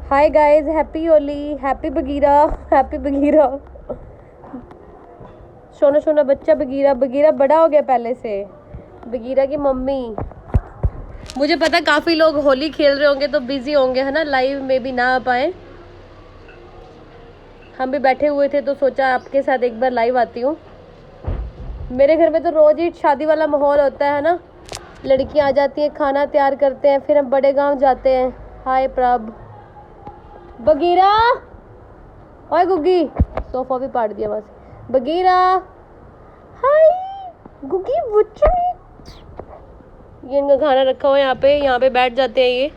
Hi guys, happy Holi, happy Bagheera, happy Bagheera. सोना सोना बच्चा बगीरा, बगीरा बड़ा हो गया पहले से। बगीरा की मम्मी। मुझे पता काफ़ी लोग होली खेल रहे होंगे तो बिजी होंगे, है ना, लाइव में भी ना आ पाए। हम भी बैठे हुए थे तो सोचा आपके साथ एक बार लाइव आती हूँ। मेरे घर में तो रोज़ ही शादी वाला माहौल होता है ना। लड़कियाँ आ जाती हैं, खाना तैयार करते हैं, फिर हम बड़े गांव जाते हैं। हाय प्रभ, बगीरा, ओए गुग्गी, सोफा भी पाट दिया बस। बगीरा, हाय गुग्गी बुच्ची। ये इनका खाना रखा हुआ है यहाँ पे बैठ जाते हैं ये।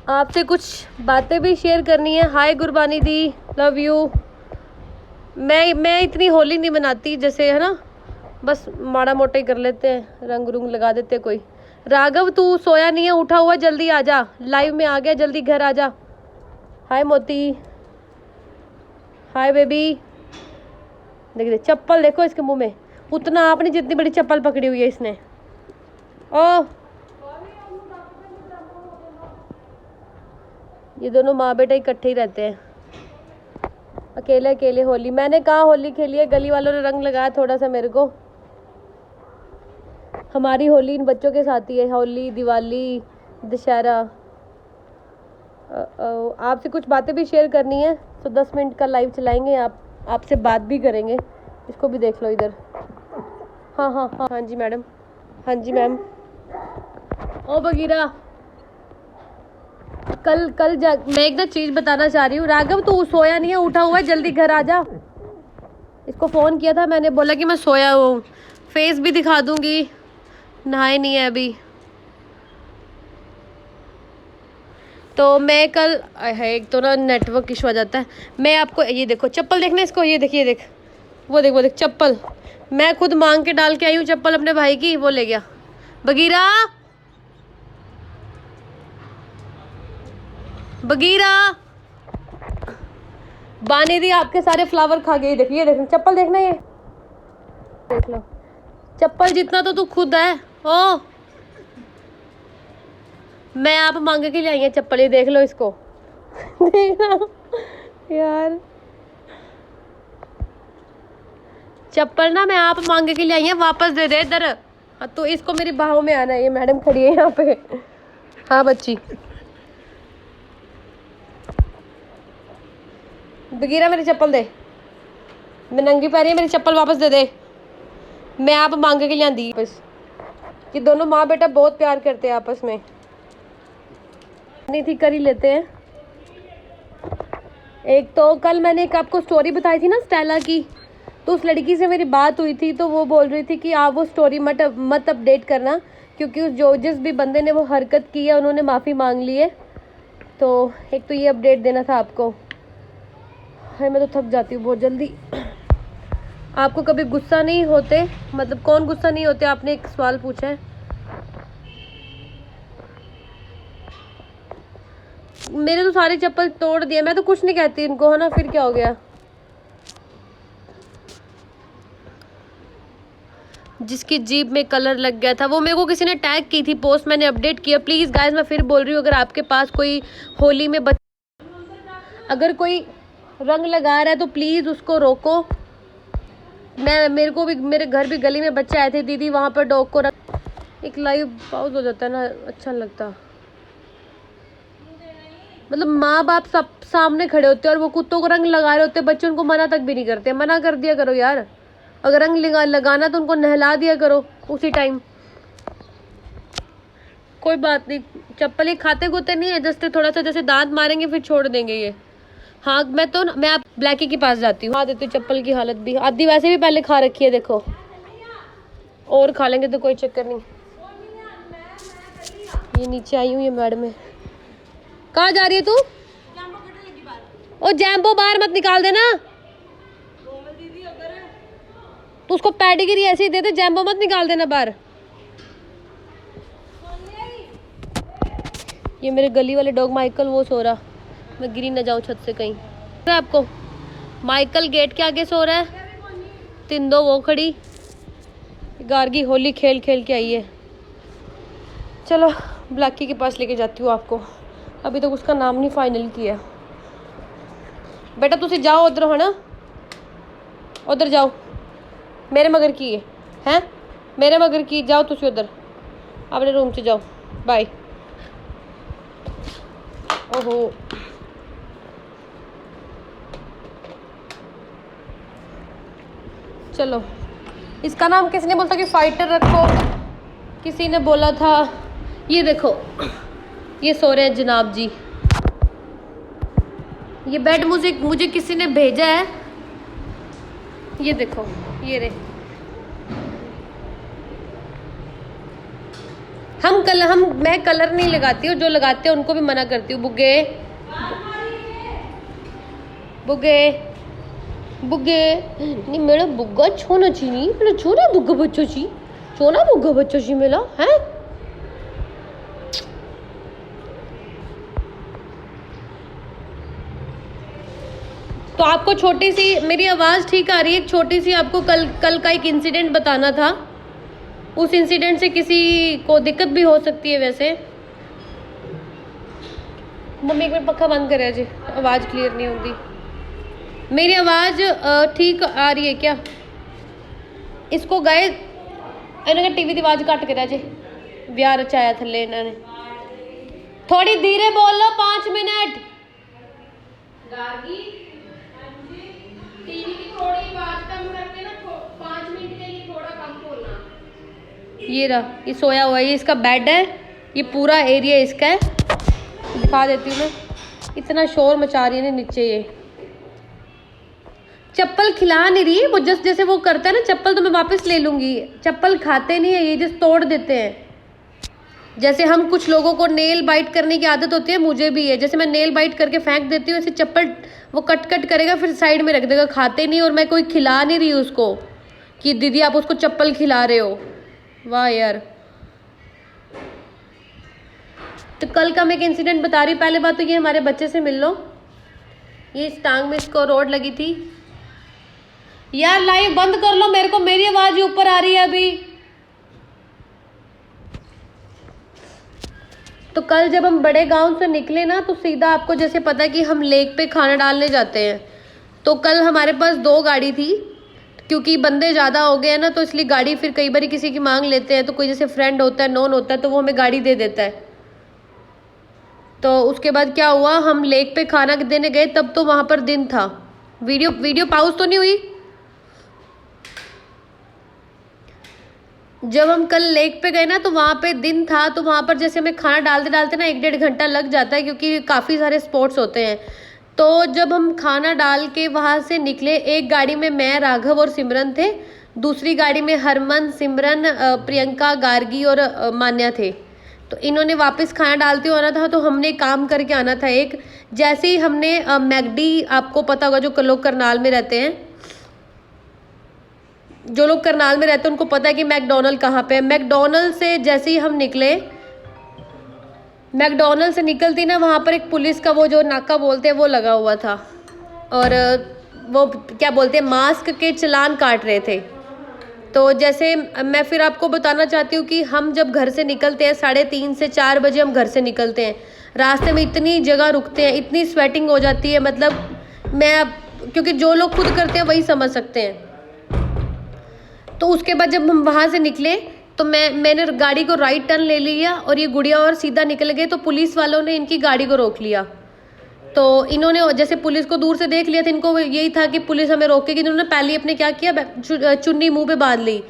आपसे कुछ बातें भी शेयर करनी है। हाय गुरबानी दी, लव यू। मैं इतनी होली नहीं मनाती जैसे, है ना, बस माड़ा मोटा ही कर लेते हैं, रंग रुंग लगा देते कोई। राघव तू सोया नहीं है, उठा हुआ, जल्दी आ जा, लाइव में आ गया, जल्दी घर आ जा। हाय मोती, हाय बेबी। देख चप्पल देखो इसके मुंह में, उतना आपने जितनी बड़ी चप्पल पकड़ी हुई है इसने। ओ ये दोनों माँ बेटा इकट्ठे ही रहते हैं, अकेले अकेले होली। मैंने कहा होली खेली है, गली वालों ने रंग लगाया थोड़ा सा मेरे को। हमारी होली इन बच्चों के साथ ही है, होली, दिवाली, दशहरा। आपसे कुछ बातें भी शेयर करनी है तो 10 मिनट का लाइव चलाएंगे, आपसे बात भी करेंगे। इसको भी देख लो इधर। हाँ हाँ हाँ हाँ जी मैडम, हाँ जी मैम। ओ बगीरा, कल मैं एक ना चीज़ बताना चाह रही हूँ। राघव तू सोया नहीं है, उठा हुआ है, जल्दी घर आ जा। इसको फ़ोन किया था मैंने, बोला कि मैं सोया हूँ। फेस भी दिखा दूँगी, नहाए नहीं है अभी। तो मैं कल है, एक तो ना नेटवर्क इशू आ जाता है। मैं आपको ये देखो चप्पल देखना इसको, ये देखिए, देख वो देख चप्पल। मैं खुद मांग के डाल के आई हूँ चप्पल अपने भाई की, वो ले गया। बगीरा, बगीरा, बानी दी आपके सारे फ्लावर खा गई। देखिए देख चप्पल देखना, ये देख लो, चप्पल जितना तो तू खुद है। ओ मैं आप मांग के ले आई है चप्पल, ये देख लो इसको। देखना यार, चप्पल ना मैं आप मांग के ले आई है, वापस दे दे इधर। हाँ तो इसको मेरी बाहों में आना है, ये मैडम खड़ी है यहाँ पे। हाँ बच्ची, बगीरा मेरी चप्पल दे, मैं नंगी पैरी है, मेरी चप्पल वापस दे दे। मैं आप मांग के ले आंदी बस। ये दोनों माँ बेटा बहुत प्यार करते हैं आपस में। नहीं थी, कर ही लेते हैं। एक तो कल मैंने एक आपको स्टोरी बताई थी ना स्टेला की, तो उस लड़की से मेरी बात हुई थी, तो वो बोल रही थी कि आप वो स्टोरी मत अपडेट करना, क्योंकि उस जिस भी बंदे ने वो हरकत की है उन्होंने माफ़ी मांग ली है। तो एक तो ये अपडेट देना था आपको। है मैं तो थक जाती हूँ बहुत जल्दी। आपको कभी गुस्सा नहीं होते, मतलब कौन गुस्सा नहीं होते, आपने एक सवाल पूछा है। मेरे तो सारी चप्पल तोड़ दिए, मैं तो कुछ नहीं कहती इनको, है ना, फिर क्या हो गया। जिसकी जीप में कलर लग गया था, वो मेरे को किसी ने टैग की थी पोस्ट, मैंने अपडेट किया। प्लीज़ गाइस मैं फिर बोल रही हूँ, अगर आपके पास कोई होली में अगर कोई रंग लगा रहा है तो प्लीज़ उसको रोको। मेरे को भी, मेरे घर भी गली में बच्चे आए थे, दीदी वहाँ पर डॉग को एक लाइव पाउज हो जाता है ना, अच्छा नहीं लगता। मतलब माँ बाप सब सामने खड़े होते हैं और वो कुत्तों को रंग लगा रहे होते हैं, बच्चे उनको मना तक भी नहीं करते। मना कर दिया करो यार, अगर रंग लगाना तो उनको नहला दिया करो उसी टाइम। कोई बात नहीं, चप्पल ही खाते खुते नहीं है, जस्ट थोड़ा सा जैसे दांत मारेंगे फिर छोड़ देंगे ये। हाँ मैं आप ब्लैकी के पास जाती हूँ, हाँ देती हूँ। चप्पल की हालत भी आधी वैसे भी पहले खा रखी है, देखो, और खा लेंगे तो कोई चक्कर नहीं। ये नीचे आई हूँ, ये मैडम है। कहाँ जा रही है तू? ओ जैम्बो बाहर मत निकाल देना, तू उसको पेडिग्री ऐसे ही दे दे, जैम्बो मत निकाल देना बाहर। ये मेरे गली वाले डॉग माइकल, वो सो रहा, मैं गिरी ना जाऊँ छत से कहीं। आपको माइकल गेट के आगे सो रहा है, तिंदो वो खड़ी, गार्गी होली खेल खेल के आई है। चलो ब्लैकी के पास लेके जाती हूँ आपको। अभी तक उसका नाम नहीं फाइनल किया। बेटा तुसी जाओ उधर, है ना, उधर जाओ, मेरे मगर की है मेरे मगर की, जाओ तुसी उधर अपने रूम से जाओ, बाय। ओहो चलो, इसका नाम किसने बोला था कि फाइटर रखो, किसी ने बोला था। ये देखो ये सो रहे हैं जनाब जी। ये बेड मुझे किसी ने भेजा है, ये देखो, ये रे। मैं कलर नहीं लगाती हूँ, जो लगाते हैं उनको भी मना करती हूँ। बुग्गे बुग्गे बुग्गे नहीं, मेरा बुग्गा छोना चाहिए, मेरा छोना बुग्गा बच्चों ची, छोना बुग्गा बच्चों ची मेरा है। तो आपको छोटी सी मेरी आवाज़ ठीक आ रही है, छोटी सी आपको कल का एक इंसिडेंट बताना था। उस इंसिडेंट से किसी को दिक्कत भी हो सकती है वैसे। मम्मी एक बार पक्का बंद करे जी, आवाज़ क्लियर नहीं होती। मेरी आवाज़ ठीक आ रही है क्या? इसको गए इन्होंने टीवी की आवाज़ घट कर जे, ब्याह रचाया थले इन्होंने। थोड़ी धीरे बोल लो, 5 मिनट। टीवी की थोड़ी आवाज़ कम करके ना, 5 मिनट के लिए थोड़ा कम बोलना। ये रहा, ये सोया हुआ है, ये इसका बेड है, ये पूरा एरिया इसका है। दिखा देती हूँ मैं, इतना शोर मचा रही है ना नीचे। ये चप्पल खिला नहीं रही, वो जैसे वो करता है ना, चप्पल तो मैं वापस ले लूंगी, चप्पल खाते नहीं है ये, जैसे तोड़ देते हैं। जैसे हम कुछ लोगों को नेल बाइट करने की आदत होती है, मुझे भी है, जैसे मैं नेल बाइट करके फेंक देती हूँ, ऐसे चप्पल वो कट करेगा फिर साइड में रख देगा, खाते नहीं। और मैं कोई खिला नहीं रही उसको कि दीदी आप उसको चप्पल खिला रहे हो। वाह यार। तो कल का मैं एक इंसिडेंट बता रही। पहले बात तो ये, हमारे बच्चे से मिल लो। ये इस टांग में इसको रोड लगी थी। यार लाइव बंद कर लो, मेरे को मेरी आवाज ऊपर आ रही है अभी। तो कल जब हम बड़े गांव से निकले ना, तो सीधा आपको जैसे पता है कि हम लेक पे खाना डालने जाते हैं। तो कल हमारे पास 2 गाड़ी थी, क्योंकि बंदे ज़्यादा हो गए हैं ना, तो इसलिए गाड़ी फिर कई बार किसी की मांग लेते हैं। तो कोई जैसे फ्रेंड होता है, नॉन होता है, तो वो हमें गाड़ी दे देता है। तो उसके बाद क्या हुआ, हम लेक पे खाना देने गए, तब तो वहाँ पर दिन था। वीडियो पॉज तो नहीं हुई? जब हम कल लेक पे गए ना, तो वहाँ पे दिन था। तो वहाँ पर जैसे हमें खाना डालते डालते ना 1-1.5 घंटा लग जाता है, क्योंकि काफ़ी सारे स्पॉट्स होते हैं। तो जब हम खाना डाल के वहाँ से निकले, एक गाड़ी में मैं, राघव और सिमरन थे, दूसरी गाड़ी में हरमन, सिमरन, प्रियंका, गार्गी और मान्या थे। तो इन्होंने वापस खाना डालते हुए आना था, तो हमने काम करके आना था। एक जैसे ही हमने मैगडी, आपको पता होगा जो लोग करनाल में रहते हैं, उनको पता है कि मैकडोनल्ड कहाँ पे है। मैकडोनल्ड से जैसे ही हम निकले, मैकडोनल्ड से निकलती ना, वहाँ पर एक पुलिस का वो जो नाका बोलते हैं वो लगा हुआ था, और वो क्या बोलते हैं, मास्क के चालान काट रहे थे। तो जैसे मैं फिर आपको बताना चाहती हूँ कि हम जब घर से निकलते हैं 3:30 से 4 बजे हम घर से निकलते हैं, रास्ते में इतनी जगह रुकते हैं, इतनी स्वेटिंग हो जाती है, मतलब क्योंकि जो लोग खुद करते हैं वही समझ सकते हैं। तो उसके बाद जब हम वहाँ से निकले, तो मैंने गाड़ी को राइट टर्न ले लिया, और ये गुड़िया और सीधा निकल गए। तो पुलिस वालों ने इनकी गाड़ी को रोक लिया। तो इन्होंने जैसे पुलिस को दूर से देख लिया था, इनको यही था कि पुलिस हमें रोकेगी। इन्होंने पहले अपने क्या किया, चुन्नी मुंह पे बांध ली।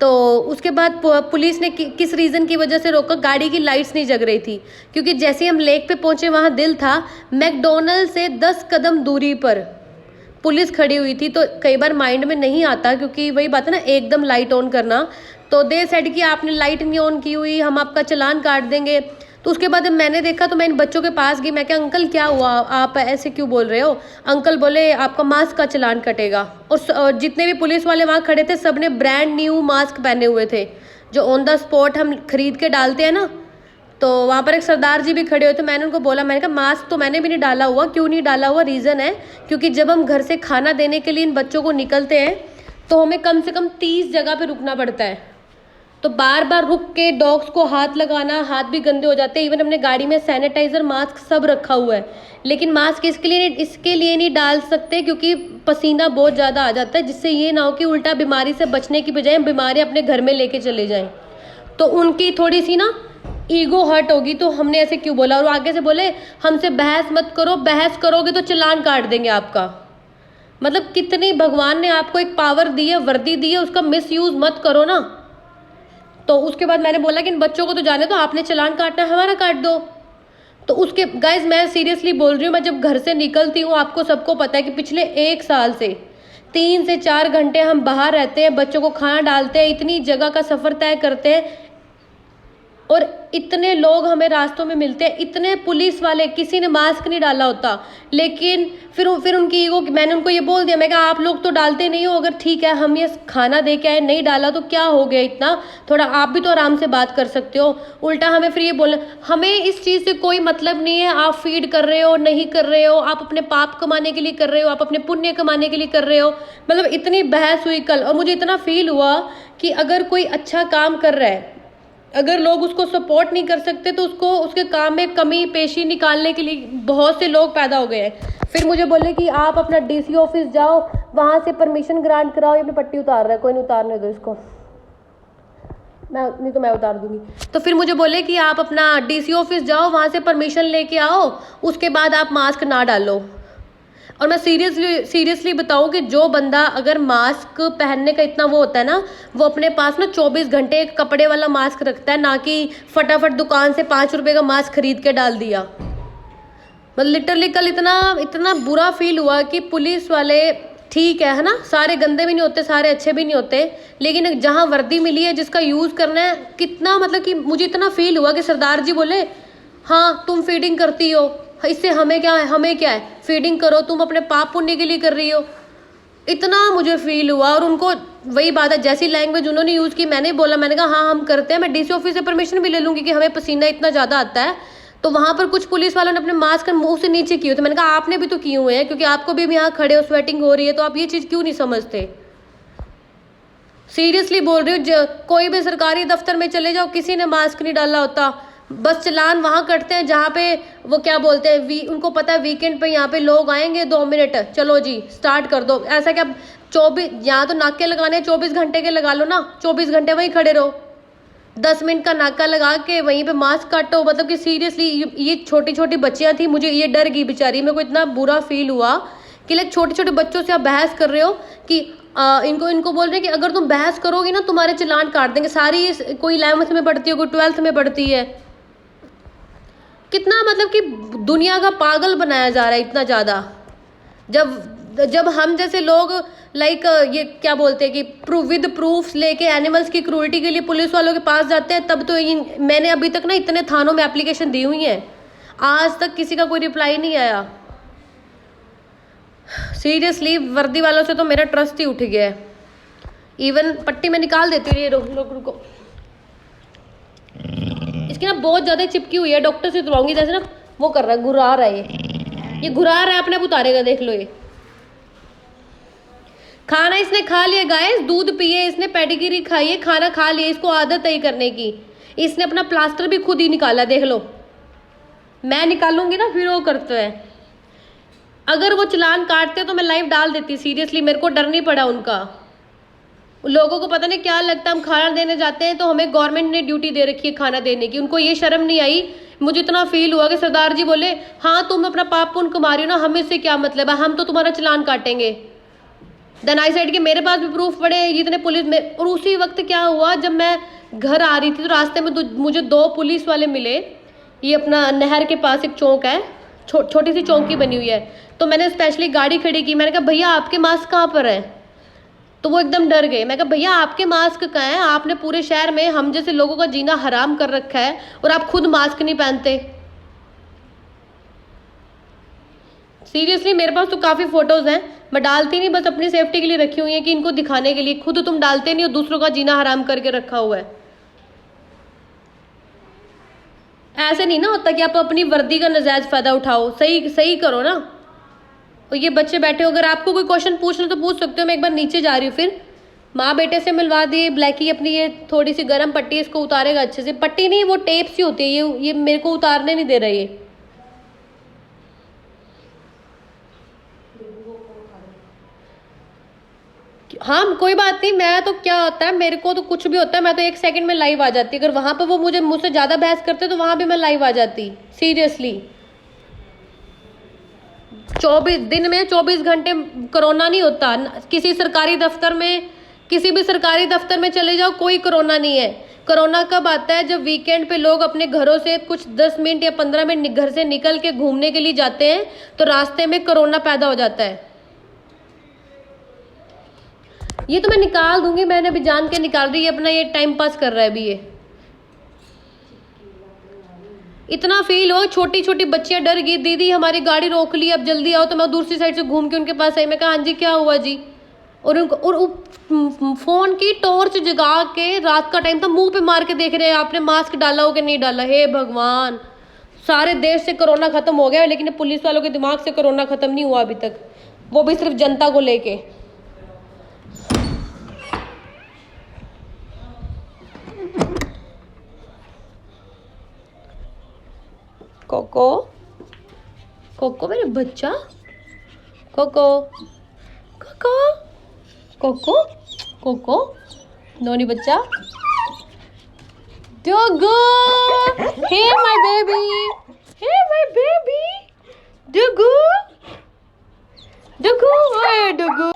तो उसके बाद पुलिस ने किस रीज़न की वजह से रोका, गाड़ी की लाइट्स नहीं जग रही थी। क्योंकि जैसे हम लेक पे पहुँचे, वहाँ दिल था, मैकडोनल्ड से 10 कदम दूरी पर पुलिस खड़ी हुई थी। तो कई बार माइंड में नहीं आता, क्योंकि वही बात है ना, एकदम लाइट ऑन करना। तो दे सेड कि आपने लाइट नहीं ऑन की हुई, हम आपका चालान काट देंगे। तो उसके बाद मैंने देखा, तो मैं इन बच्चों के पास गई, मैं क्या अंकल क्या हुआ, आप ऐसे क्यों बोल रहे हो? अंकल बोले आपका मास्क का चालान कटेगा। और जितने भी पुलिस वाले वहाँ खड़े थे, सब ने ब्रांड न्यू मास्क पहने हुए थे, जो ऑन द स्पॉट हम खरीद के डालते हैं ना। तो वहाँ पर एक सरदार जी भी खड़े हुए थे। मैंने उनको बोला, मैंने कहा मास्क तो मैंने भी नहीं डाला हुआ। क्यों नहीं डाला हुआ? रीज़न है, क्योंकि जब हम घर से खाना देने के लिए इन बच्चों को निकलते हैं, तो हमें कम से कम 30 जगह पे रुकना पड़ता है। तो बार बार रुक के डॉग्स को हाथ लगाना, हाथ भी गंदे हो जाते हैं। इवन अपने गाड़ी में सैनिटाइजर, मास्क सब रखा हुआ है, लेकिन मास्क इसके लिए नहीं डाल सकते क्योंकि पसीना बहुत ज़्यादा आ जाता है, जिससे ये ना हो कि उल्टा बीमारी से बचने की बजाय बीमारी अपने घर में लेके चले जाएं। तो उनकी थोड़ी सी ना ईगो हर्ट होगी, तो हमने ऐसे क्यों बोला। और आगे से बोले हमसे बहस मत करो, बहस करोगे तो चालान काट देंगे आपका। मतलब कितनी भगवान ने आपको एक पावर दी है, वर्दी दी है, उसका मिसयूज मत करो ना। तो उसके बाद मैंने बोला कि इन बच्चों को तो जाने दो, आपने चालान काटना है हमारा काट दो। तो उसके गाइज मैं सीरियसली बोल रही हूँ, मैं जब घर से निकलती हूँ, आपको सबको पता है कि पिछले 1 साल से 3 से 4 घंटे हम बाहर रहते हैं, बच्चों को खाना डालते हैं, इतनी जगह का सफ़र तय करते हैं और इतने लोग हमें रास्तों में मिलते हैं, इतने पुलिस वाले, किसी ने मास्क नहीं डाला होता। लेकिन फिर उनकी ईगो, मैंने उनको ये बोल दिया, मैं कहा आप लोग तो डालते नहीं हो, अगर ठीक है हम ये खाना दे के आए, नहीं डाला तो क्या हो गया इतना, थोड़ा आप भी तो आराम से बात कर सकते हो। उल्टा हमें फिर ये बोलना, हमें इस चीज़ से कोई मतलब नहीं है आप फीड कर रहे हो नहीं कर रहे हो, आप अपने पाप कमाने के लिए कर रहे हो, आप अपने पुण्य कमाने के लिए कर रहे हो। मतलब इतनी बहस हुई कल, और मुझे इतना फील हुआ कि अगर कोई अच्छा काम कर रहा है, अगर लोग उसको सपोर्ट नहीं कर सकते तो उसको उसके काम में कमी पेशी निकालने के लिए बहुत से लोग पैदा हो गए हैं। फिर मुझे बोले कि आप अपना डीसी ऑफिस जाओ, वहाँ से परमिशन ग्रांट कराओ। ये अपनी पट्टी उतार रहा है, कोई नहीं उतारने दो इसको, मैं नहीं तो मैं उतार दूंगी। तो फिर मुझे बोले कि आप अपना डीसी ऑफिस जाओ, वहाँ से परमिशन लेके आओ, उसके बाद आप मास्क ना डालो। और मैं सीरियसली बताऊँ कि जो बंदा अगर मास्क पहनने का इतना वो होता है ना, वो अपने पास ना 24 घंटे एक कपड़े वाला मास्क रखता है, ना कि फटाफट दुकान से 5 रुपए का मास्क खरीद के डाल दिया। मतलब लिटरली कल इतना बुरा फील हुआ कि पुलिस वाले, ठीक है ना, सारे गंदे भी नहीं होते, सारे अच्छे भी नहीं होते, लेकिन जहाँ वर्दी मिली है जिसका यूज़ करना है, कितना मतलब कि मुझे इतना फील हुआ कि सरदार जी बोले हाँ तुम फीडिंग करती हो, इससे हमें क्या है, फीडिंग करो, तुम अपने पाप पुण्य के लिए कर रही हो। इतना मुझे फील हुआ। और उनको वही बात है, जैसी लैंग्वेज उन्होंने यूज़ की, मैंने बोला, मैंने कहा हाँ हम करते हैं, मैं डीसी ऑफिस से परमिशन भी ले लूँगी कि हमें पसीना इतना ज़्यादा आता है। तो वहाँ पर कुछ पुलिस वालों ने अपने मास्क मुंह से नीचे किए थे। मैंने कहा आपने भी तो किए हुए हैं, क्योंकि आपको भी यहाँ खड़े हो, स्वेटिंग हो रही है, तो आप ये चीज़ क्यों नहीं समझते। सीरियसली बोल रही हूँ, कोई भी सरकारी दफ्तर में चले जाओ, किसी ने मास्क नहीं डाला होता, बस चलान वहाँ कटते हैं जहाँ पे वो क्या बोलते हैं, उनको पता है वीकेंड पे यहाँ पे लोग आएंगे, 2 मिनट चलो जी स्टार्ट कर दो। ऐसा क्या 24, यहाँ तो नाके लगाने 24 घंटे के लगा लो ना, 24 घंटे वहीं खड़े रहो, 10 मिनट का नाका लगा के वहीं पे मास्क काटो। मतलब कि सीरियसली ये छोटी छोटी बच्चियाँ थी, मुझे ये डर गई बेचारी, मेरे को इतना बुरा फील हुआ कि लाइक छोटे छोटे बच्चों से आप बहस कर रहे हो कि इनको बोल रहे हैं कि अगर तुम बहस करोगी ना तुम्हारे चालान काट देंगे। सारी कोई 11th में पढ़ती है, कोई 12th में पढ़ती है। कितना मतलब कि दुनिया का पागल बनाया जा रहा है इतना ज़्यादा। जब हम जैसे लोग लाइक ये क्या बोलते हैं कि विद प्रूफ्स लेके एनिमल्स की क्रूरटी के लिए पुलिस वालों के पास जाते हैं, तब तो मैंने अभी तक ना इतने थानों में एप्लीकेशन दी हुई हैं, आज तक किसी का कोई रिप्लाई नहीं आया। सीरियसली वर्दी वालों से तो मेरा ट्रस्ट ही उठ गया है। इवन पट्टी में निकाल देती हूँ, ये रुको, इसकी ना बहुत ज़्यादा चिपकी हुई है, डॉक्टर से दिलवाऊंगी। जैसे ना वो कर रहा है, घुरा रहा है, ये घुरा रहा है, अपने आप उतारेगा, देख लो। ये खाना इसने खा लिया गाइस, दूध पिए इसने, पेडिग्री खाई है, खाना खा लिया, इसको आदत है करने की। इसने अपना प्लास्टर भी खुद ही निकाला, देख लो। मैं निकालूंगी ना फिर वो करते हैं। अगर वो चालान काटते तो मैं लाइव डाल देती, सीरियसली मेरे को डर नहीं पड़ा उनका। लोगों को पता नहीं क्या लगता है, हम खाना देने जाते हैं तो हमें गवर्नमेंट ने ड्यूटी दे रखी है खाना देने की, उनको ये शर्म नहीं आई। मुझे इतना फील हुआ कि सरदार जी बोले हाँ तुम अपना पाप पुण्य कमा रही हो ना, हमें इससे क्या मतलब है, हम तो तुम्हारा चालान काटेंगे। देन आई साइड के मेरे पास भी प्रूफ पड़े इतने पुलिस में। और उसी वक्त क्या हुआ, जब मैं घर आ रही थी तो रास्ते में मुझे 2 पुलिस वाले मिले। ये अपना नहर के पास एक चौक है, छोटी सी चौकी बनी हुई है, तो मैंने स्पेशली गाड़ी खड़ी की। मैंने कहा भैया आपके मास्क कहाँ पर है, तो वो एकदम डर गए। मैं कहा भैया आपके मास्क कहाँ हैं, आपने पूरे शहर में हम जैसे लोगों का जीना हराम कर रखा है और आप खुद मास्क नहीं पहनते। सीरियसली मेरे पास तो काफ़ी फ़ोटोज़ हैं, मैं डालती नहीं, बस अपनी सेफ्टी के लिए रखी हुई है कि इनको दिखाने के लिए। खुद तुम डालते नहीं हो, दूसरों का जीना हराम करके रखा हुआ है। ऐसे नहीं ना होता कि आप अपनी वर्दी का नजायज़ फ़ायदा उठाओ, सही करो ना। और ये बच्चे बैठे हो, अगर आपको कोई क्वेश्चन पूछना तो पूछ सकते हो। मैं एक बार नीचे जा रही हूँ फिर, माँ बेटे से मिलवा दी। ब्लैकी अपनी ये थोड़ी सी गर्म पट्टी है, इसको उतारेगा अच्छे से। पट्टी नहीं, वो टेप सी होती है, ये मेरे को उतारने नहीं दे रहा ये। हाँ कोई बात नहीं, मैं तो क्या होता है, मेरे को तो कुछ भी होता है, मैं तो 1 सेकंड में लाइव आ जाती। अगर वहां पर वो मुझे मुझसे ज्यादा बहस करते तो वहां भी मैं लाइव आ जाती, सीरियसली। 24 दिन में 24 घंटे कोरोना नहीं होता। किसी सरकारी दफ्तर में, किसी भी सरकारी दफ्तर में चले जाओ, कोई कोरोना नहीं है। कोरोना कब आता है? जब वीकेंड पे लोग अपने घरों से कुछ 10 मिनट या 15 मिनट घर से निकल के घूमने के लिए जाते हैं, तो रास्ते में कोरोना पैदा हो जाता है। ये तो मैं निकाल दूंगी, मैंने अभी जान के निकाल रही है, अपना ये टाइम पास कर रहा है अभी। ये इतना फील हो, छोटी छोटी बच्चियां डर गई, दीदी हमारी गाड़ी रोक ली, अब जल्दी आओ। तो मैं दूसरी साइड से घूम के उनके पास आई, मैं कहा हाँ जी क्या हुआ जी। और उनको और फोन की टॉर्च जगा के, रात का टाइम था, मुंह पे मार के देख रहे हैं आपने मास्क डाला हो कि नहीं डाला। हे भगवान, सारे देश से कोरोना खत्म हो गया, लेकिन पुलिस वालों के दिमाग से कोरोना खत्म नहीं हुआ अभी तक, वो भी सिर्फ जनता को लेके। कोको, कोको मेरे बच्चा, कोको, कोको, कोको, कोको, नोनी बच्चा, doggo, hey my baby, hey my baby, doggo, doggo, ओए डोगो।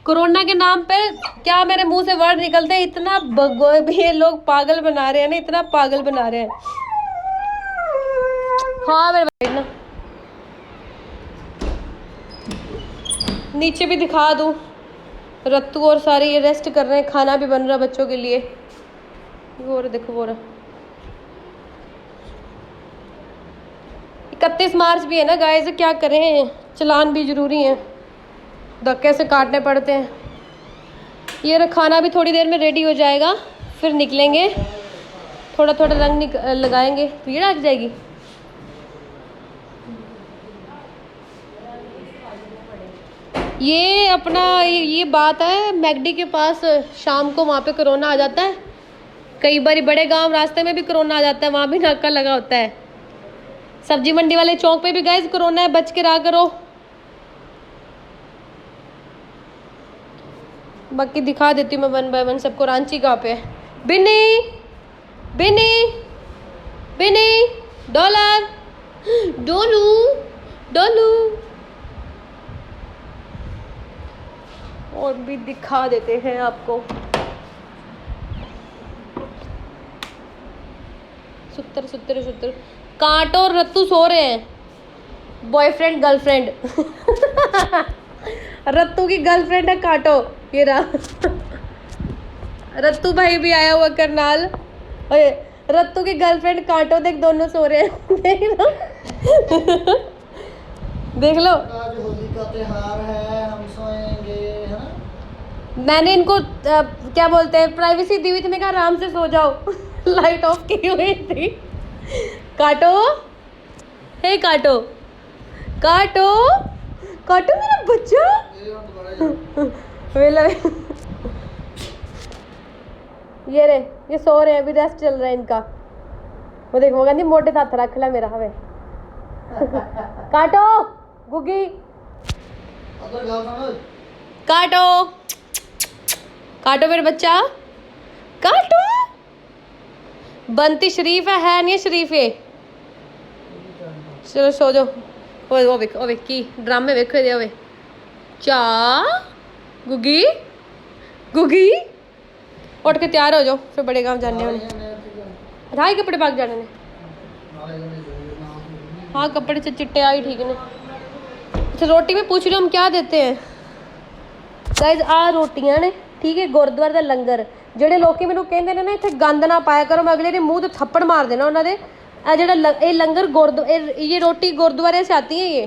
कोरोना के नाम पे क्या मेरे मुंह से वर्ड निकलते हैं, इतना बगो ये लोग पागल बना रहे हैं ना, इतना पागल बना रहे हैं। हाँ मेरे भाई ना, नीचे भी दिखा दूँ, रत्तू और सारे ये रेस्ट कर रहे हैं, खाना भी बन रहा बच्चों के लिए। वो रहा देखो, वो रहा। 31 मार्च भी है ना गाइस, क्या करें, चलान भी जरूरी है, धक्के से काटने पड़ते हैं। ये खाना भी थोड़ी देर में रेडी हो जाएगा, फिर निकलेंगे, थोड़ा थोड़ा रंग लगाएंगे, भीड़ आ जाएगी। ये अपना ये बात है, मैगडी के पास शाम को वहाँ पे कोरोना आ जाता है। कई बार बड़े गांव रास्ते में भी कोरोना आ जाता है, वहाँ भी नाका लगा होता है। सब्जी मंडी वाले चौक पे भी गाइस कोरोना है, बच के रहा करो। बाकी दिखा देती हूँ मैं 1 बाय 1 सबको। रांची कहाँ पे है? बिन्नी, बिन्नी, बिन्नी, डॉलर, डोलू, डोलू। और भी दिखा देते हैं आपको। सुतर सुतर सुतर। कांटो और रत्तू सो रहे हैं, बॉयफ्रेंड गर्लफ्रेंड। रत्तू की गर्लफ्रेंड है कांटो, ये रहा। रत्तू भाई भी आया हुआ करनाल। ओए रत्तू की गर्लफ्रेंड कांटो, देख दोनों सो रहे हैं। देख लो, देख लो। आज होली का त्योहार है, हम सोएंगे, है ना? मैंने इनको क्या बोलते हैं, प्राइवेसी दी हुई थी, मैं कहा आराम से सो जाओ। लाइट ऑफ की हुई थी। काटो, हे काटो, काटो, काटो मेरा बच्चा। वेला ये रे, ये सो रहे हैं, अभी रेस्ट चल रहा है इनका। वो देखो कहती मोटे हाथ रख ला मेरा हवे। काटो गुगी, काटो, काटो मेरे बच्चा, काटो। बनती शरीफ है नहीं शरीफ है। चलो सो जाओ। ओ वेख की ड्रामे वेखो दे ओए। चा गुगी, गुगी उठ के तैयार हो जाओ, फिर बड़े गांव जाने होने। ढाई कपड़े पाक जाने ने। हाँ कपड़े से चिट्टे आई ठीक ने। अच्छा रोटी में पूछ रहे हम क्या देते हैं गाइस। आ रोटियां ने ठीक है, गुरुद्वारे ਦਾ ਲੰਗਰ। ਜਿਹੜੇ ਲੋਕੀ ਮੈਨੂੰ ਕਹਿੰਦੇ ਨੇ ਨਾ ਇੱਥੇ ਗੰਦ ਨਾ ਪਾਇਆ ਕਰੋ, मैं अगले दिन मुंह ਤੇ थप्पड़ मार देना ਉਹਨਾਂ ਦੇ। ਇਹ ਜਿਹੜਾ ਇਹ लंगर ये रोटी गुरुद्वारे से आती है। ये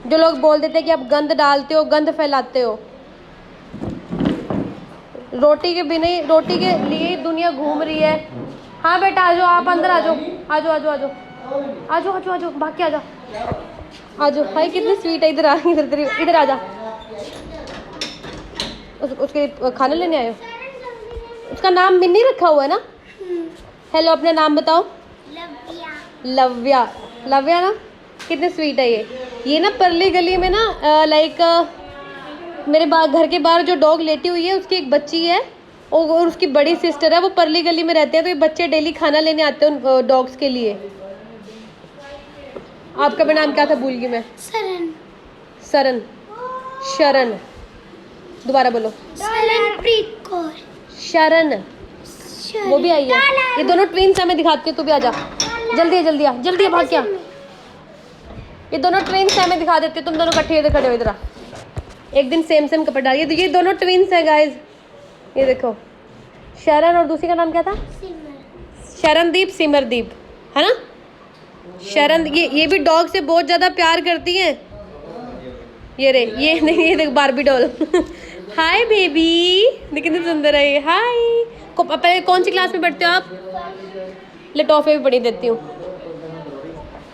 जो लोग बोल देते हैं कि आप गंद डालते हो, गंद फैलाते हो। रोटी के बिना, रोटी के लिए दुनिया घूम रही है। हाँ बेटा आ जाओ, आप अंदर आ जाओ, आ जाओ, आ जाओ, आ जाओ, आ जाओ, आ जाओ, आ जाओ, भाग के आ जाओ, आ जाओ। भाई कितनी स्वीट है, इधर आ, इधर इधर आ जा। उसके खाना लेने आए हो? उसका नाम मिन्नी रखा हुआ है ना? हेलो, अपना नाम बताओ। लव्या। लव्या ना, कितने स्वीट है ये ना परली गली में ना लाइक मेरे घर के बाहर जो डॉग लेटी हुई है उसकी एक बच्ची है और उसकी बड़ी सिस्टर है, वो परली गली में रहते हैं। तो ये बच्चे डेली खाना लेने आते हैं डॉग्स के लिए। आपका भी नाम क्या था, भूल गई मैं। सरन। सरन। शरण। दोबारा बोलो। सरनप्रीत कौर। शरण। वो भी आई है। ये दोनों ट्विंस है, मैं दिखाती हूँ, तू भी आ जा। जल्दी है, जल्दी आ, जल्दी आ, भाग क्या। ये दोनों ट्विंस है, मैं दिखा देती हूँ, तुम दोनों इकट्ठे इधर खड़े हो। इधर आ, एक दिन सेम सेम कपड़े डालिए। तो ये दोनों ट्विंस है गाइज, ये देखो। शरण और दूसरी का नाम क्या था? शरणदीप, सिमरदीप, है ना? शरण। ये भी डॉग से बहुत ज़्यादा प्यार करती हैं। ये रे, ये नहीं, ये देख बारबी डॉल। हाय बेबी, कितनी सुंदर है ये। हाय। पहले कौन सी क्लास में पढ़ते हो आप? ले टॉफी भी बड़ी देती हूँ।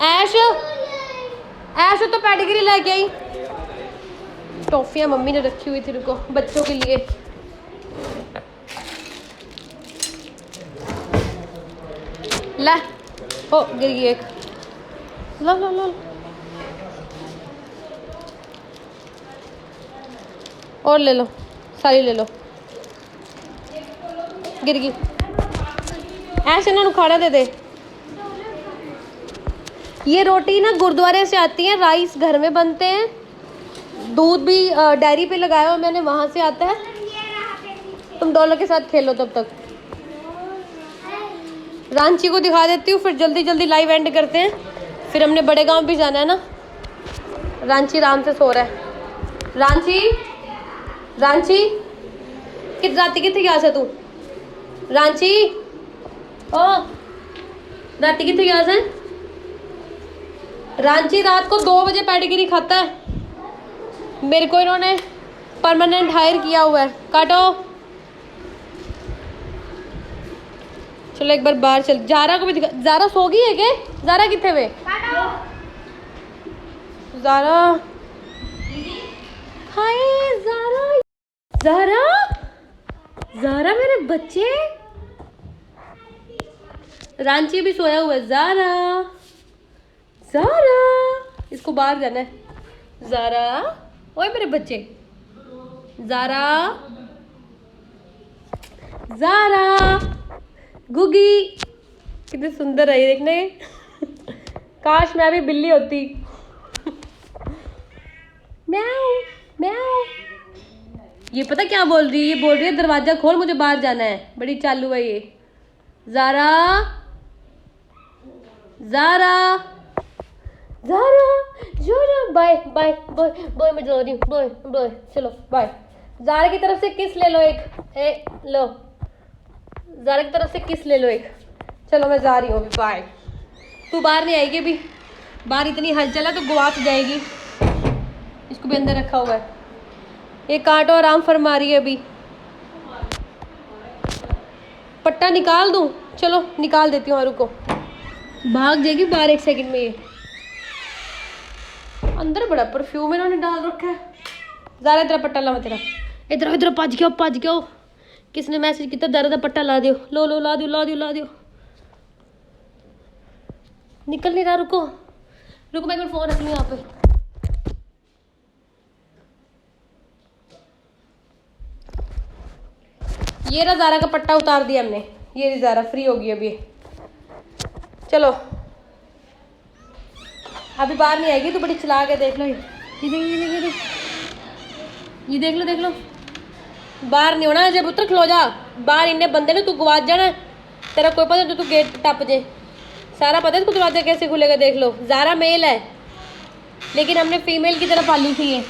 ऐश, ऐश तो पेडिग्री लेके आई। टॉफियाँ मम्मी ने रखी हुई थी, रुको, बच्चों के लिए। ला, ओ गिर गई एक। लो लो लो, और ले लो, सारी ले लो। गिर गई। ऐसे ना खाना दे दे। ये रोटी ना गुरुद्वारे से आती है, राइस घर में बनते हैं, दूध भी डेयरी पे लगाया हुआ मैंने, वहाँ से आता है। तुम डॉलर के साथ खेलो तब तक। रांची को दिखा देती हूँ, फिर जल्दी जल्दी लाइव एंड करते हैं। फिर हमने बड़े गांव भी जाना है ना। रांची आराम से सो रहा है। रांची, रांची कित राती कितने गया से तू? रांची, ओ राती कितने गया से? रांची रात को 2 बजे पेडिग्री खाता है। मेरे को इन्होंने परमानेंट हायर किया हुआ है। काटो। चलो एक बार बाहर चल। जारा को भी दिखा। जारा सो गई है क्या? जारा कितने वे? जारा, हाय जारा, जारा, जारा मेरे बच्चे। रांची भी सोया हुआ है। जारा, जारा, इसको बाहर जाना है। जारा, ओए मेरे बच्चे। जारा, जारा, गुगी, कितनी सुंदर है ये, देखने। काश मैं भी बिल्ली होती। म्याऊ म्याऊ। ये पता क्या बोल रही है? ये बोल रही है दरवाजा खोल, मुझे बाहर जाना है। बड़ी चालू है ये। Zara, Zara, Zara, Zara, bye bye bye bye, मैं जा रही हूँ, बाय बाय, चलो बाय। जारा की तरफ से किस ले लो एक। ए लो, जारा की तरफ से किस ले लो एक। चलो मैं जा रही हूँ अभी, बाय। तू बाहर नहीं आएगी अभी, बाहर इतनी हलचल है तो गुआच जाएगी। इसको भी अंदर रखा हुआ है। ये काटो, आराम फरमा रही है अभी। पट्टा निकाल दूँ? चलो निकाल देती हूँ। रुको, भाग जाएगी बाहर 1 सेकंड में। ये अंदर बड़ा परफ्यूम इन्होंने डाल रखा है। ज़्यादा तेरा पट्टा ला, मैं तेरा। इधर इधर भज गया, भज गया। किसने मैसेज किया? ज़्यादा पट्टा ला दियो। लो लो, ला दियो, ला दियो, ला दियो। निकल नहीं रहा। रुको रुको, मैं एक बार फोन रख लूँ यहाँ पे। ये रहा, ज़ारा का पट्टा उतार दिया हमने। ये ज़ारा फ्री होगी अभी। चलो अभी बाहर नहीं आएगी, तो बड़ी चला के देख लो। ये देख लो, देख लो। बाहर नहीं होना जब उतर, खलो जा बाहर। इन्हें बंदे ने, तू गवाच जाना। तेरा कोई पता, तू गेट टप जे। सारा पता है इसको दरवाजा कैसे खुलेगा। देख लो, ज़ारा मेल है लेकिन हमने फीमेल की तरफ पाली थी ये।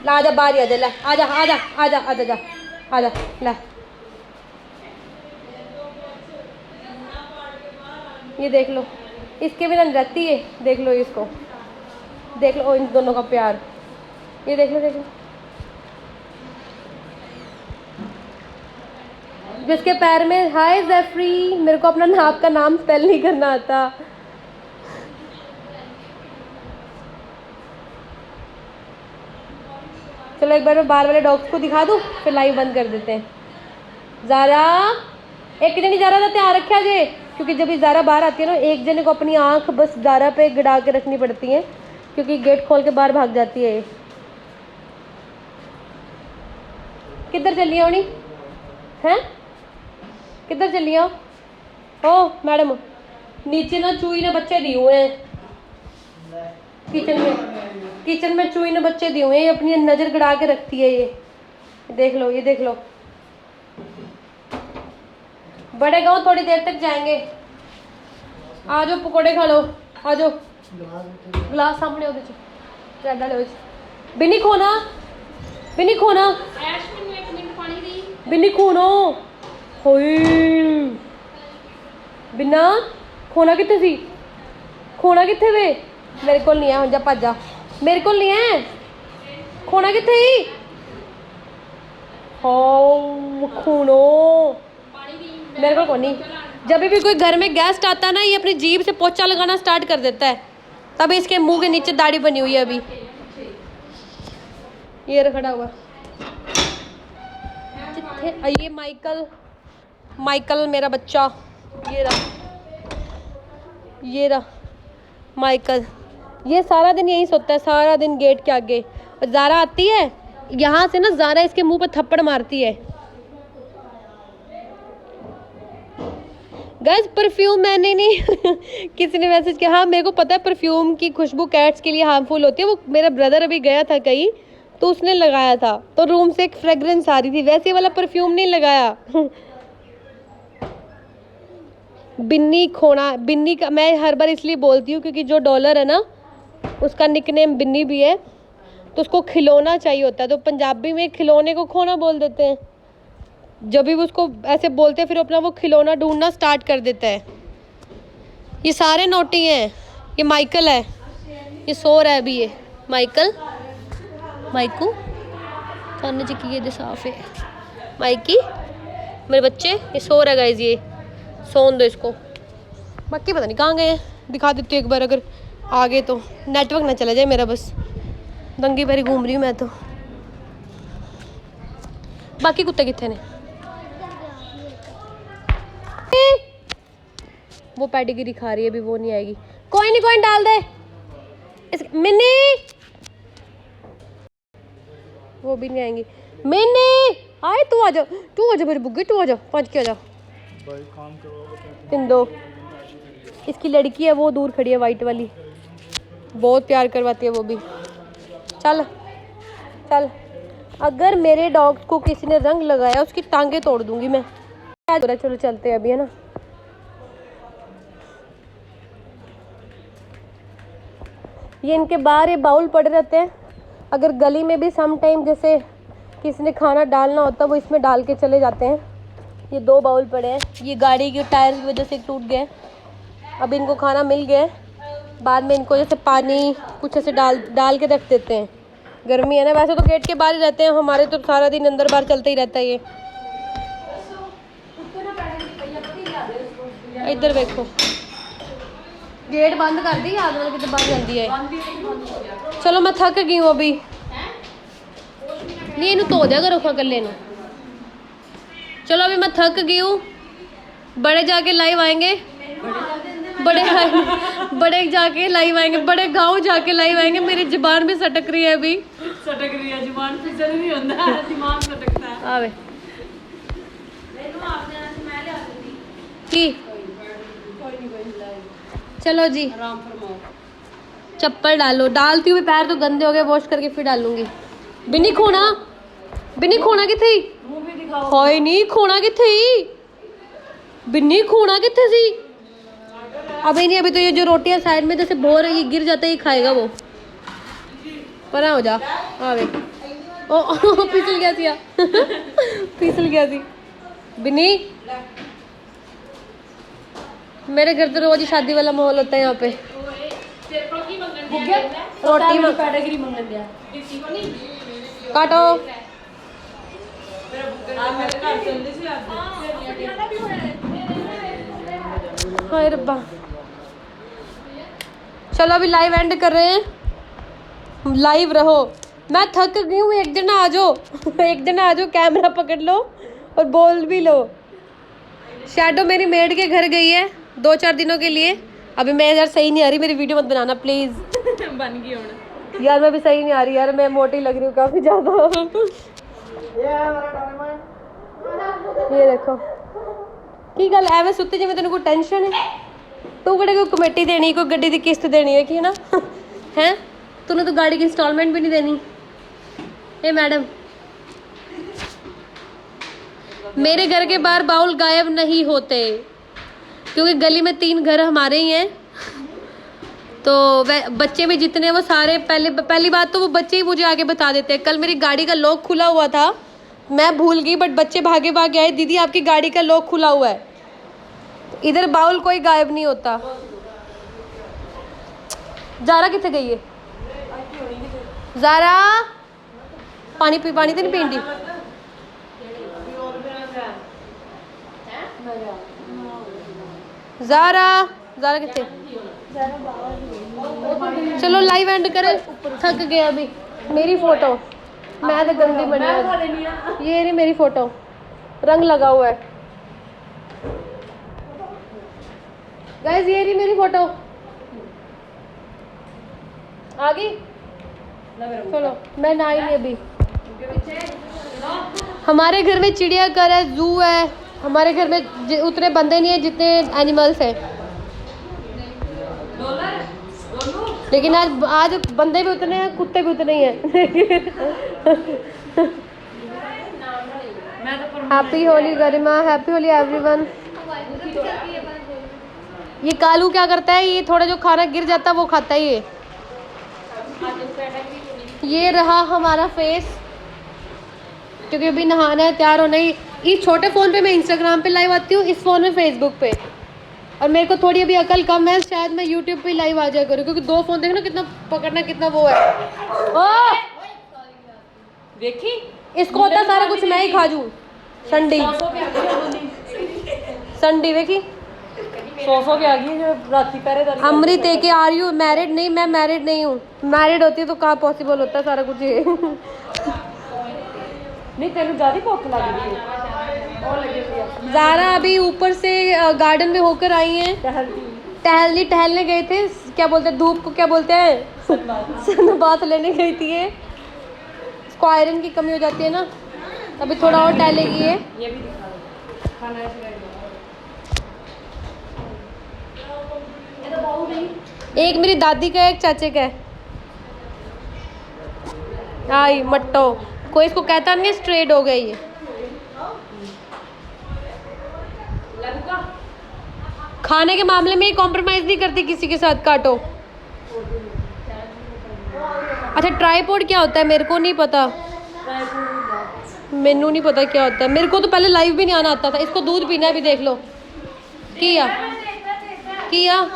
ला आजा, बाहर आ जा, ला आजा, आजा, आजा, आजा, जा आजा, ला। ये देख लो, इसके बिना रहती है। देख लो इसको, देख लो इन दोनों का प्यार। ये देख लो, देख लो। जिसके पैर में, हाय जेफरी, मेरे को अपना नाप का नाम स्पेल नहीं करना आता। चलो एक बार मैं बाहर वाले डॉग्स को दिखा दूँ, फिर लाइव बंद कर देते हैं। ज़ारा, एक जनी ज़ारा का ध्यान रखा जे, क्योंकि जब भी ज़ारा बाहर आती है ना, एक जने को अपनी आँख बस ज़ारा पे गड़ा के रखनी पड़ती है, क्योंकि गेट खोल के बाहर भाग जाती है ये। किधर चली आओ नहीं हैं, किधर चली आओ? ओ मैडम, नीचे ना चूही ने बच्चे दिए हुए हैं, किचन में चूही ने बच्चे दिए हुए हैं, ये अपनी नज़र गड़ा के रखती है ये। देख लो, ये देख लो। बड़े गांव थोड़ी देर तक जाएंगे। आ जाओ पकोड़े खा लो, आ जाओ। गिलास सामने होते चल डालो। बिन्नी खोना, बिन्नी खोना, बिन्नी खोनो। होई बिन्ना, खोना कितने सी, खोना कितने वे? मेरे को नहीं है, हो जा भज जा, मेरे को नहीं है। खोना कितने ही? हो खूनो, मेरे को नहीं। जब भी कोई घर में गेस्ट आता है ना, ये अपनी जीभ से पोछा लगाना स्टार्ट कर देता है, तभी इसके मुंह के नीचे दाढ़ी बनी हुई है अभी। ये खड़ा हुआ ये माइकल, माइकल मेरा बच्चा, ये रहा, ये रहा माइकल। ये सारा दिन यही सोता है, सारा दिन गेट के आगे। और ज़ारा आती है यहाँ से ना, ज़ारा इसके मुंह पर थप्पड़ मारती है। गाइस परफ्यूम मैंने नहीं किसी ने मैसेज किया, हाँ मेरे को पता है परफ्यूम की खुशबू कैट्स के लिए हार्मफुल होती है। वो मेरा ब्रदर अभी गया था कहीं, तो उसने लगाया था, तो रूम से एक फ्रेग्रेंस आ रही थी, वैसे वाला परफ्यूम नहीं लगाया। बिन्नी खोना, बिन्नी का मैं हर बार इसलिए बोलती हूँ क्योंकि जो डॉलर है ना, उसका निकनेम बिन्नी भी है, तो उसको खिलौना चाहिए होता है, तो पंजाबी में खिलौने को खोना बोल देते हैं। जब भी उसको ऐसे बोलते हैं, फिर अपना वो खिलौना ढूंढना स्टार्ट कर देता है। ये सारे नोटी हैं। ये माइकल है, ये सो रहा है अभी। ये माइकल, माइकू खाने च की साफ है। माइकी मेरे बच्चे, ये सो रहा है गाइस, ये सोन दो इसको। बाकी पता नहीं कहाँ गए हैं, दिखा देती हूँ एक बार, अगर आ गए तो। नेटवर्क ना चला जाए मेरा, बस दंगी भरी घूम रही हूँ मैं तो। बाकी कुत्ते कितने ने? वो पेडिग्री खा रही है अभी, वो नहीं आएगी। कोई नहीं, कोई डाल दे मिन्नी, वो भी नहीं आएंगी। मिन्नी आए, तू आ जा, तू आ जा मेरी बुग्गी, तू आ जा, पाँच के आ जा। इन दो, इसकी लड़की है वो दूर खड़ी है, वाइट वाली, बहुत प्यार करवाती है वो भी। चल चल, अगर मेरे डॉग को किसी ने रंग लगाया, उसकी टांगे तोड़ दूंगी मैं। चलो चलते हैं अभी, है ना। ये इनके बाहर ये बाउल पड़े रहते हैं, अगर गली में भी सम टाइम जैसे किसी ने खाना डालना होता है, वो इसमें डाल के चले जाते हैं। ये 2 बाउल पड़े हैं, ये गाड़ी के टायर की वजह से टूट गए। अब इनको खाना मिल गया, बाद में इनको जैसे पानी कुछ ऐसे डाल के रख देते हैं। गर्मी है ना, वैसे तो गेट के बाहर ही रहते हैं हमारे, तो सारा दिन अंदर बाहर चलता ही रहता है ये। इधर देखो, गेट बंद कर दी, याद वाले कितने बंद जाती है। चलो मैं थक गई हूँ अभी, नहीं इन्हें धो दिया करो कल्ले नू। चलो अभी मैं थक गई हूँ, बड़े जाके लाइव आएंगे, बड़े जाके लाइव आएंगे, बड़े गांव जाके लाइव आएंगे। मेरी जुबान भी सटक रही है अभी, सटक रही है जुबान, फिसल नहीं होता है, दिमाग सटकता है। आवे की चलो जी, चप्पल डालो, डालती हुई पैर तो गंदे हो गए, वॉश करके फिर डालूंगी। बिन्नी खोना, बिन्नी खोना किथे? कोई नहीं, खोना किथे? बिन्नी खोना किथे सी? अभी नहीं, अभी तो ये जो रोटियां साइड में जैसे बोर है, ये गिर जाता है, ये खाएगा वो। परा हो जा, आवे ओ फिसल गया सी फिसल गया सी। बिन्नी, मेरे घर तो रोज ही शादी वाला माहौल होता है यहाँ पे। रोटी पेडिग्री मंगन दिया, काटो। हाय रब्बा, चलो अभी लाइव एंड कर रहे हैं, लाइव रहो। मैं थक गई हूँ, एक जना आ जाओ एक जना आ जाओ, कैमरा पकड़ लो और बोल भी लो। शैडो मेरी मेड के घर गई है 2-4 दिनों के लिए। अभी मैं यार सही नहीं आ रही, मेरी वीडियो मत बनाना प्लीज। बन गई होना यार मैं भी सही नहीं आ रही यार, मैं मोटी लग रही हूँ काफी ज्यादा। ये है हमारा डोरेमोन। ये देखो की गल एवं सुते जिवें तेन कोई टेंशन है। तू कड़े कोई कमेटी देनी, कोई गड्डी की किस्त देनी है कि ना हैं, तूने तो गाड़ी की इंस्टॉलमेंट भी नहीं देनी। ए मैडम, मेरे घर के बाहर बाउल गायब नहीं होते क्योंकि गली में 3 घर हमारे ही हैं। तो बच्चे भी जितने वो सारे पहली बात तो वो बच्चे ही मुझे आगे बता देते हैं। कल मेरी गाड़ी का लॉक खुला हुआ था, मैं भूल गई, बट बच्चे भागे भागे आए, दीदी आपकी गाड़ी का लॉक खुला हुआ है। इधर बाउल कोई गायब नहीं होता। ज़ारा कितने गई है? ज़ारा पानी तो नहीं पींदी। ज़ारा कितने? चलो लाइव एंड करें, थक गया अभी। मेरी फोटो मैं तो गंदी बनी है। ये नहीं मेरी फोटो, रंग लगा हुआ है गाइस, ये रही मेरी फोटो आ गई। चलो मैं ना ही नहीं अभी। हमारे घर में चिड़ियाघर है, जू है। हमारे घर में उतने बंदे नहीं है जितने एनिमल्स हैं, लेकिन आज बंदे भी उतने हैं, कुत्ते भी उतने ही हैं। हैप्पी होली गरिमा, हैप्पी होली एवरीवन। ये कालू क्या करता है, ये थोड़ा जो खाना गिर जाता है वो खाता है ये रहा हमारा फेस, क्योंकि अभी नहाना है, तैयार होना ही। इस छोटे फ़ोन पे मैं इंस्टाग्राम पे लाइव आती हूँ, इस फ़ोन में फेसबुक पे। और मेरे को थोड़ी अभी अकल कम है, शायद मैं यूट्यूब पे लाइव आ जाया करूँ, क्योंकि 2 फ़ोन देखना कितना पकड़ना कितना वो है। ओ देखी इसको होता सारा कुछ मैं ही खा जूँ। संडी देखी 100 के आ गई जो राती पहरेदारी। अमृत के आर यू मैरिड? नहीं, मैं मैरिड नहीं हूँ। मैरिड होती तो कहाँ पॉसिबल होता है सारा कुछ ये। नहीं तेन ज्यादा भूख लग रही है और लगी हुई है। ज़ारा अभी ऊपर से गार्डन में होकर आई हैं, टहलने गए थे। क्या बोलते हैं धूप को, क्या बोलते हैं सनबाथ लेने गई थी ये। इसको आयरन की कमी हो जाती है ना, अभी थोड़ा और टहलेगी ये। ये भी दिखा दो खाना ऐसे एक मेरी दादी का है, एक चाचे का है। आई मट्टो, कोई इसको कहता नहीं, स्ट्रेट हो गई ये। खाने के मामले में कॉम्प्रोमाइज़ नहीं करती किसी के साथ। काटो। अच्छा ट्राइपॉड क्या होता है मेरे को नहीं पता, मेनू नहीं पता क्या होता है। मेरे को तो पहले लाइव भी नहीं आना आता था। इसको दूध पीना है, भी देख लो। किया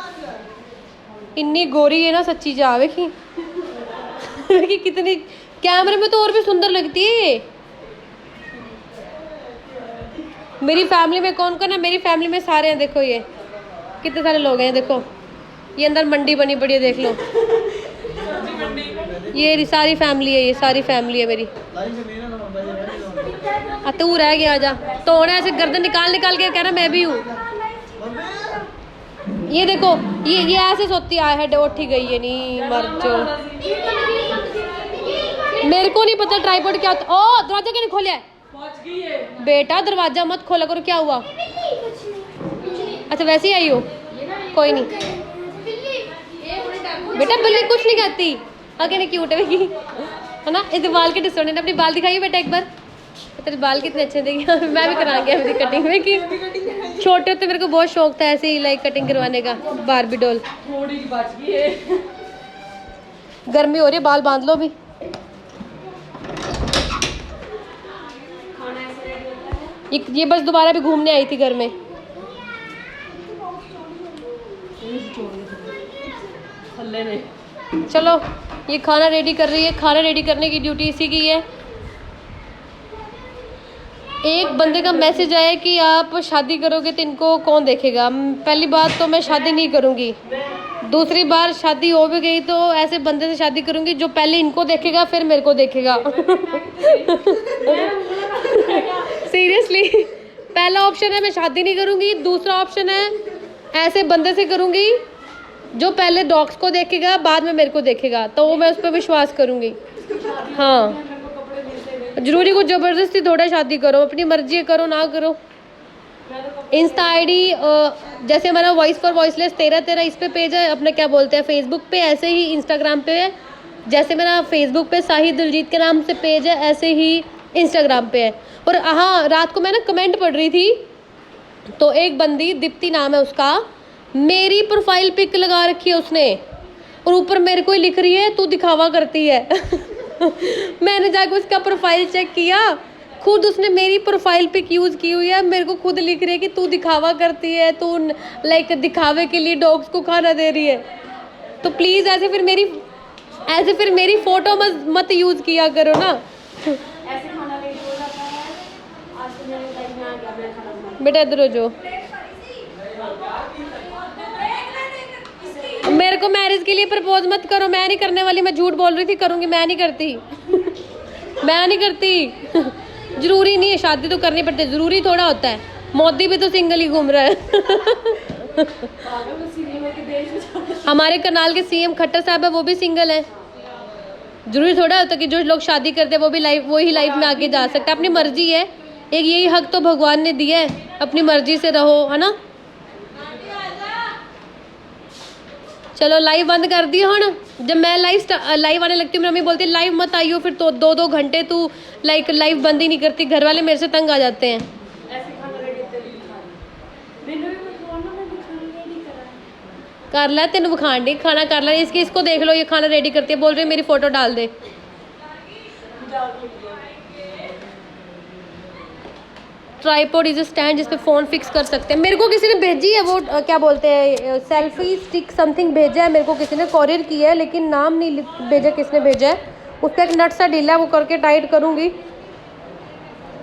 इन्नी गोरी है ना सच्ची जा देखी कि कितनी कैमरे में तो और भी सुंदर लगती है ये। मेरी फैमिली में कौन कौन है? मेरी फैमिली में सारे हैं, देखो ये कितने सारे लोग हैं। देखो ये अंदर मंडी बनी पड़ी है, देख लो। ये सारी फैमिली है, ये सारी फैमिली है मेरी। तू रह गया, आजा। तो ऐसे गर्दन निकाल के कहना मैं भी हूँ। ये देखो ये ऐसे सोती है, उठी गई है। नहीं मर जो, मेरे को नहीं पता ट्राइपॉड क्या होता। ओ दरवाजा क्यों नहीं खोलिया है? बेटा दरवाजा मत खोला करो। क्या हुआ? अच्छा वैसे ही आई हो, कोई नहीं बेटा। बिल्ली कुछ नहीं कहती, आगे नहीं क्यूट है ना। इस बाल के डिस्टोने अपने बाल दिखाइए बेटा एक बार। तेरे बाल कितने अच्छे थे। मैं भी करा गया मेरी कटिंग में कि छोटे होते मेरे को बहुत शौक था ऐसे ही लाइक कटिंग करवाने का। बारबी डॉल गर्मी हो रही है, बाल बांध लो अभी। ये बस दोबारा भी घूमने आई थी घर में। चलो ये खाना रेडी कर रही है। खाना रेडी करने की ड्यूटी इसी की है। एक बंदे का मैसेज आया कि आप शादी करोगे तो इनको कौन देखेगा। पहली बात तो मैं शादी नहीं करूँगी। दूसरी बार शादी हो भी गई तो ऐसे बंदे से शादी करूंगी जो पहले इनको देखेगा फिर मेरे को देखेगा। सीरियसली, पहला ऑप्शन है मैं शादी नहीं करूंगी, दूसरा ऑप्शन है ऐसे बंदे से करूंगी जो पहले डॉग्स को देखेगा बाद में मेरे को देखेगा, तो वो मैं उस पर विश्वास करूंगी। हाँ, जरूरी कुछ ज़बरदस्ती थोड़ा शादी करो, अपनी मर्जी करो ना करो। इंस्टा आईडी जैसे हमारा वॉइस फॉर वॉइसलेस 13 इस पे पेज है अपना, क्या बोलते हैं, फेसबुक पे, ऐसे ही इंस्टाग्राम पे है। जैसे मेरा फेसबुक पे साहिद दिलजीत के नाम से पेज है, ऐसे ही इंस्टाग्राम पे है। और हाँ, रात को मैं ना कमेंट पढ़ रही थी तो एक बंदी, दीप्ति नाम है उसका, मेरी प्रोफाइल पिक लगा रखी है उसने और ऊपर मेरे को ही लिख रही है तू दिखावा करती है। मैंने जाकर उसका प्रोफाइल चेक किया, खुद उसने मेरी प्रोफाइल पिक यूज़ की हुई है, मेरे को खुद लिख रही है कि तू दिखावा करती है, तू लाइक दिखावे के लिए डॉग्स को खाना दे रही है। तो प्लीज़ ऐसे फिर मेरी फ़ोटो मत यूज़ किया करो ना। ऐसे खाना लेट हो जाता है। आज तो मेरे टाइम में आ गया मेरा खाना। बेटा इधर हो जाओ। मेरे को मैरिज के लिए प्रपोज मत करो, मैं नहीं करने वाली, मैं झूठ बोल रही थी करूँगी, मैं नहीं करती। मैं नहीं करती। जरूरी नहीं है, शादी तो करनी पड़ती है, ज़रूरी थोड़ा होता है। मोदी भी तो सिंगल ही घूम रहा है। हमारे करनाल के सीएम खट्टर साहब है, वो भी सिंगल है। जरूरी थोड़ा होता कि जो लोग शादी करते हैं वो ही लाइफ में आगे जा सकता है। अपनी मर्जी है, एक यही हक तो भगवान ने दिया है, अपनी मर्जी से रहो, है ना। चलो लाइव बंद कर दी हूँ। जब मैं लाइव आने लगती हूँ मेरी मम्मी बोलती है लाइव मत आइयो, फिर तो 2-2 घंटे तू लाइव बंद ही नहीं करती। घर वाले मेरे से तंग आ जाते हैं। ऐसे खाना रेडी होते हुए दिखा रही। मैंने भी फोन में मैंने खाना रेडी करा कर ला, तेन बुखार नहीं खाना कर ला। इसको देख लो, ये खाना रेडी करती है, बोल रही है मेरी फ़ोटो डाल दे। ट्राईपॉड इज अ स्टैंड जिस पे फ़ोन फिक्स कर सकते हैं। मेरे को किसी ने भेजी है वो क्या बोलते हैं, सेल्फी स्टिक समथिंग भेजा है मेरे को, किसी ने कोरियर किया है, लेकिन नाम नहीं भेजा किसने भेजा है। उस पर एक नट सा ढीला है, वो करके टाइट करूँगी।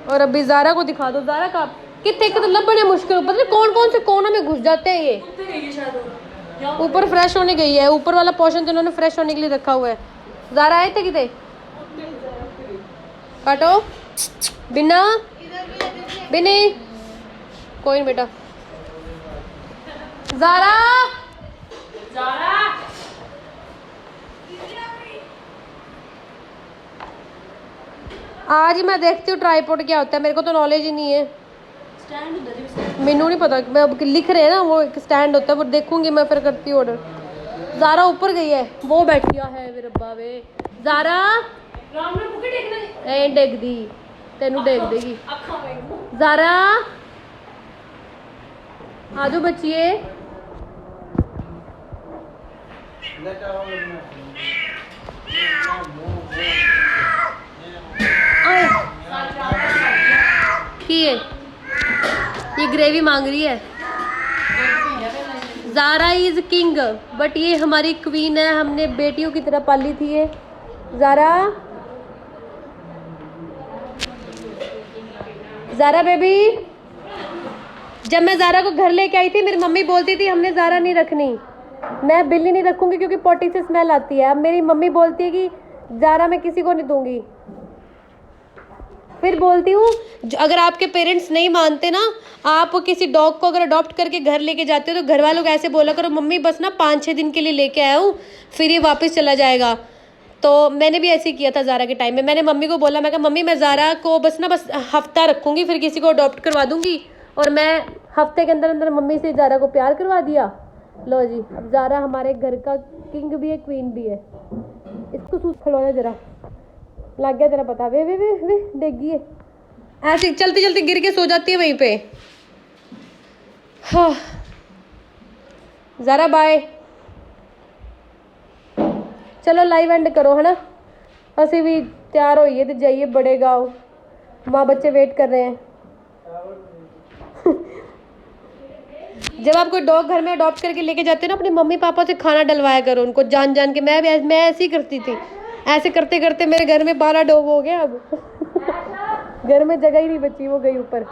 और अभी ज़ारा को दिखा दो। ज़ारा का कितने तो लभने मुश्किल, पता नहीं कौन कौन से कोनों में घुस जाते हैं ये। ऊपर फ्रेश होने गई है, ऊपर वाला पोर्शन तो इन्होंने फ्रेश होने के लिए रखा हुआ है। ज़ारा आए थे कितने काटो बिना बिनी, कोई नहीं बेटा। ज़ारा आज ही मैं देखती हूँ ट्राईपॉड क्या होता है, मेरे को तो नॉलेज ही नहीं है। मैनू नहीं पता, मैं अब लिख रहे हैं ना वो एक स्टैंड होता है, वो देखूंगी मैं, फिर करती हूँ ऑर्डर। ज़ारा ऊपर गई है, वो बैठी है मेरे रब्बा वे। ज़ारा ए डेग दी, तेनू डेग देगी। ज़ारा आ जाओ बच्चिए। ये ग्रेवी मांग रही है। ज़ारा इज किंग, बट ये हमारी क्वीन है, हमने बेटियों की तरह पाली थी ये। ज़ारा बेबी, जब मैं ज़ारा को घर लेके आई थी मेरी मम्मी बोलती थी हमने ज़ारा नहीं रखनी, मैं बिल्ली नहीं रखूंगी क्योंकि पोटी से स्मेल आती है। अब मेरी मम्मी बोलती है कि ज़ारा मैं किसी को नहीं दूंगी। फिर बोलती हूँ अगर आपके पेरेंट्स नहीं मानते ना, आप किसी डॉग को अगर अडॉप्ट करके घर लेके जाते हो तो घर वालों को ऐसे बोला करो मम्मी बस ना 5-6 दिन के लिए लेके आया हूँ, फिर ये वापस चला जाएगा। तो मैंने भी ऐसे ही किया था ज़ारा के टाइम में। मैंने मम्मी को बोला, मैं कहा मम्मी मैं ज़ारा को बस हफ्ता रखूँगी, फिर किसी को अडॉप्ट करवा दूँगी। और मैं हफ्ते के अंदर अंदर मम्मी से ज़ारा को प्यार करवा दिया। लो जी, अब ज़ारा हमारे घर का किंग भी है, क्वीन भी है। इसको सूस खड़ोना जरा, लग गया तेरा पता। वे वे वे वे डेगी है, ऐसे चलते चलते गिर के सो जाती है वहीं पे। हाँ ज़ारा बाय, चलो लाइव एंड करो है ना। असी भी तैयार होइए तो जाइए बड़े गाँव, माँ बच्चे वेट कर रहे हैं। जब आप कोई डॉग घर में अडॉप्ट करके लेके जाते हो ना, अपने मम्मी पापा से खाना डलवाया करो उनको, जान जान के। मैं ऐसे ही करती थी, ऐसे करते करते मेरे घर में 12 डॉग हो गए अब। घर में जगह ही नहीं बची, वो गई ऊपर।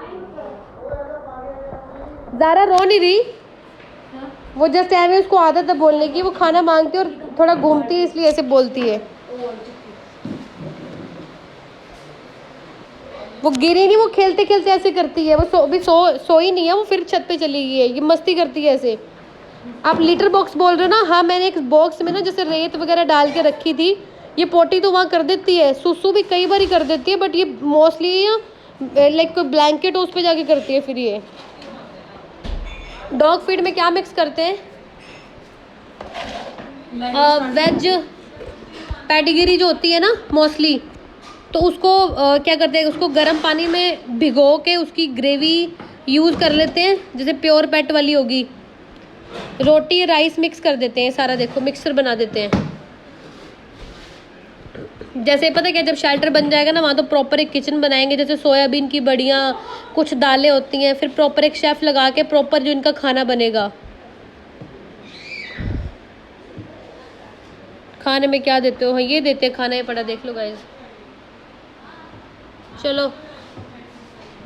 ज़ारा रो नहीं रही, वो जस्ट है उसको आदत है बोलने की, वो खाना मांगती है और थोड़ा घूमती है इसलिए ऐसे बोलती है। वो गिरी नहीं, वो खेलते खेलते ऐसे करती है। वो अभी सोई नहीं है, वो फिर छत पे चली गई है। ये मस्ती करती है ऐसे। आप लिटर बॉक्स बोल रहे हो ना? हाँ, मैंने एक बॉक्स में ना जैसे रेत वगैरह डाल के रखी थी। ये पोटी तो वहाँ कर देती है, सुसु भी कई बार ही कर देती है, बट ये मोस्टली लाइक कोई ब्लैंकेट उस पर जाके करती है। फिर ये डॉग फीड में क्या मिक्स करते हैं? वेज पैडिग्री जो होती है ना मोस्टली, तो उसको क्या करते हैं, उसको गर्म पानी में भिगो के उसकी ग्रेवी यूज़ कर लेते हैं, जैसे प्योर पेट वाली होगी। रोटी राइस मिक्स कर देते हैं सारा, देखो मिक्सर बना देते हैं। जैसे पता क्या, जब शेल्टर बन जाएगा ना वहाँ तो प्रॉपर एक किचन बनाएंगे, जैसे सोयाबीन की बड़ियाँ, कुछ दालें होती हैं, फिर प्रॉपर एक शेफ़ लगा के प्रॉपर जो इनका खाना बनेगा। खाने में क्या देते हो? हाँ, ये देते हैं खाना, ये पड़ा देख लो गाइस। चलो,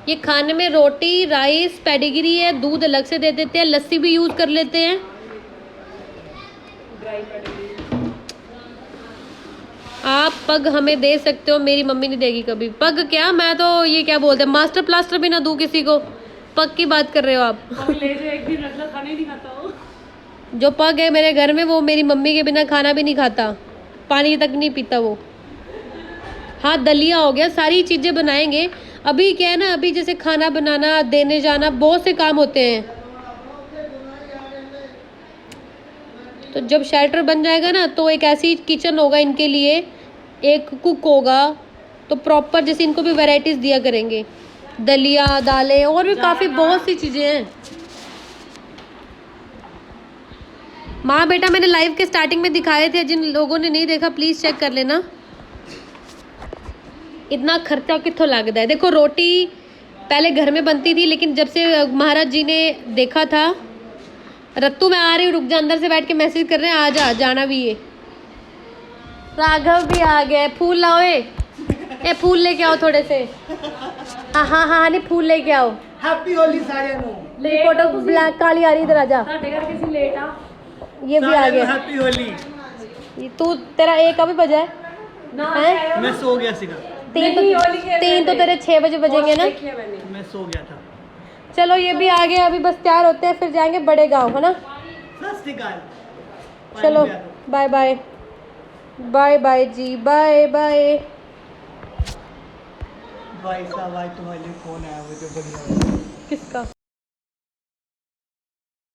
ये खाने में रोटी राइस पेडिग्री है, दूध अलग से दे देते हैं, लस्सी भी यूज़ कर लेते हैं। आप पग हमें दे सकते हो, मेरी मम्मी नहीं देगी कभी। पग क्या, मैं तो ये क्या बोलते हैं, मास्टर प्लास्टर भी ना दूँ किसी को। पग की बात कर रहे हो आप? ले जो एक दिन रख लो, खाना ही नहीं खाता हो। जो पग है मेरे घर में वो मेरी मम्मी के बिना खाना भी नहीं खाता, पानी तक नहीं पीता वो। हाँ, दलिया हो गया, सारी चीज़ें बनाएंगे। अभी क्या है ना, अभी जैसे खाना बनाना, देने जाना, बहुत से काम होते हैं। तो जब शेल्टर बन जाएगा ना तो एक ऐसी किचन होगा इनके लिए, एक कुक होगा, तो प्रॉपर जैसे इनको भी वैरायटीज़ दिया करेंगे, दलिया दालें और भी काफ़ी बहुत सी चीज़ें हैं। माँ बेटा मैंने लाइव के स्टार्टिंग में दिखाए थे, जिन लोगों ने नहीं देखा प्लीज़ चेक कर लेना। इतना खर्चा कित्थों लगता है। देखो रोटी पहले घर में बनती थी, लेकिन जब से महाराज जी ने देखा था, रत्तू मैं आ रही हूँ, रुक जा, अंदर से बैठ के मैसेज कर रहे हैं, आ जा, जाना भी है। राघव भी आ गए। फूल लाओ, ए फूल लेके आओ थोड़े से। हाँ हाँ हाँ, नहीं फूल लेके आओ। हैप्पी होली सारियां नु। मेरी फोटो ब्लैक काली आ रही, इधर आ जा। ਤੁਹਾਡੇ ਘਰ ਕਿਸੇ ਲੇਟ ਆ ये भी आ गया। हैप्पी होली। ये तू तेरा एक अभी बजा है ਨਾ हैं? मैं सो गया सीगा। तीन तो तेरे 6 बजे बजेंगे ना। ਦੇਖਿਆ मैंने। मैं सो गया था। चलो ये भी आ गए, अभी बस तैयार होते हैं, फिर जाएंगे बड़े गांव, है ना। सत श्री अकाल। चलो बाय बाय, बाय बाय जी, बाय बाय। भाई साहब आज तुम्हारे लिए फोन आया मुझे बढ़िया। किसका?